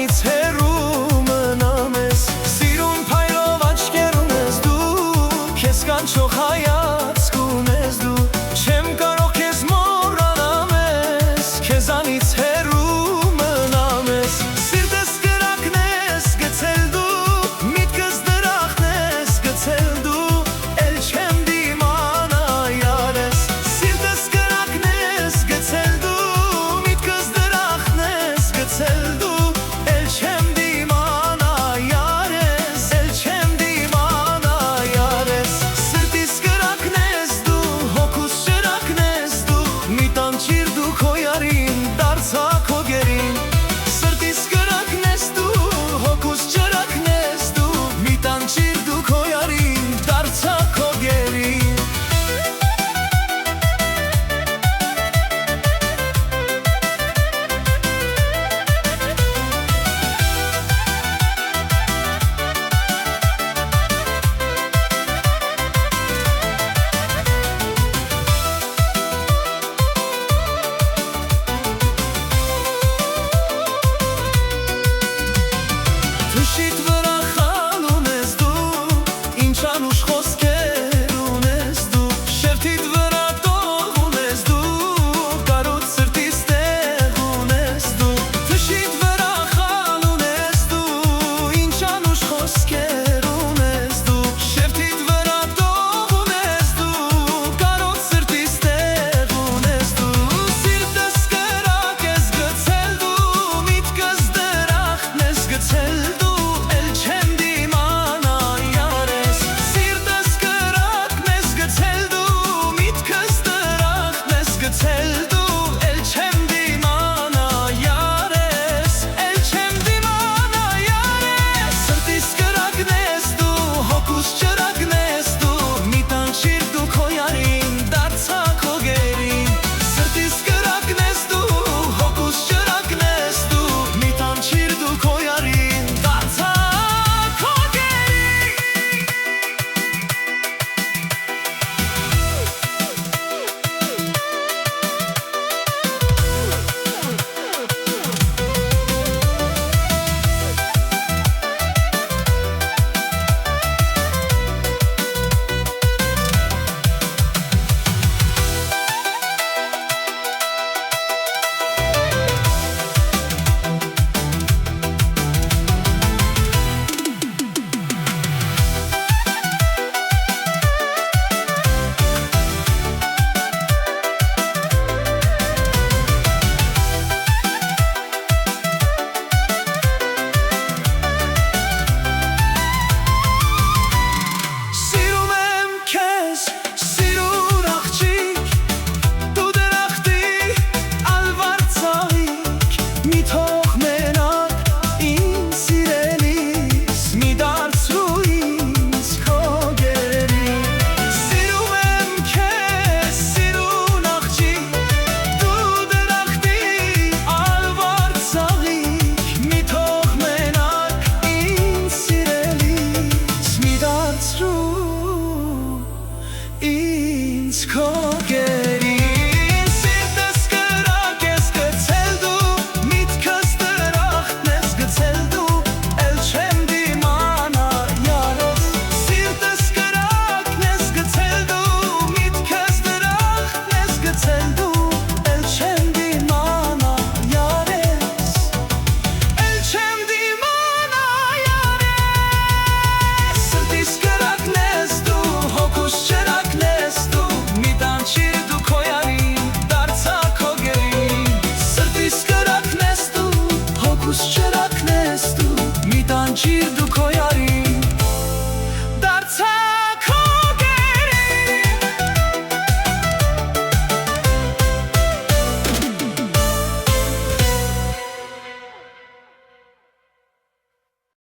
քեզանից հեռու մնամ ես Սիրուն փայլով աչքերում ես դու Քեզ կանչող հայացք ունես դու Չեմ կարող քեզ մոռանամ ես Քեզանից հեռու մնամ ես Սիրտս կրակն ես գցել դու Միտքս դրախն ես գցել դու Էլ չեմ դիմանա յարես Սիրտս կրակն ես գցել դու Միտքս դրախն ես գցել դու Էլ չեմ դիմանա յարես Էլ չեմ դիմանա յարես Սրտիս կրակն ես դու Հոգուս ճրակն ես դու Մի տանջիր դու քո յարին Դարձա քո գերին Սրտիս կրակն ես դու Հոգուս ճրակն ես դու Մի տանջիր դու քո յարին Դարձա քո գերին Թշիտ վրա խալ ունես դու Ինչ անուշ խոսքեր ունես դու Շերտիդ վրա տող ունես դու Կարոտ սրտիս տեղ ունես դու Թշիտ վրա խալ ունես դու Ինչ անուշ խոսքեր ունես դու Շերտիդ վրա տող ունես դու Կարոտ սրտիս տեղ ունես դու Սիրտս կրակ ես գցել դու Միտքս դրախն ես գցել դու Էլ չեմ դիմանա յարես Սիրտս կրակն ես գցել դու Միտքս դրախն ես գցել դու Էլ չեմ դիմանա յարես Էլ չեմ դիմանա յարես Սրտիս կրակն ես դու Հոգուս ճրակն ես դու Մի տանջիր դու քո յարին Դարձա քո գերին Սրտիս կրակն ես դու Հոգուս ճրակն ես դու Մի տանջիր դու քո յարին Դարձա քո գերին Սիրում եմ քեզ, սիրուն աղջիկ Դու դրախտի ալվարձաղիկ Մի թող մենակ ինձ սիրելիս Մի դարձրու ինձ քո գերին Սիրում եմ քեզ, սիրուն աղջիկ Դու դրախտի ալվարձաղիկ Մի թող մենակ ինձ սիրելիս Մի դարձրու ինձ քո գերին Սիրտս կրակ ես գցել դու Միտքս դրախն ես գցել դու Էլ չեմ դիմանա յարես Սիրտս կրակն ես գցել դու Միտքս դրախն ես գցել դու Էլ չեմ դիմանա յարես Էլ չեմ դիմանա յարես Սրտիս կրակն ես դու Հոգուս ճրակն ես դու Մի տանջիր դու քո յարին Դարձա քո գերին Սրտիս կրակն ես դու Հոգուս ճրակն ես դու Մի տանջիր դու քո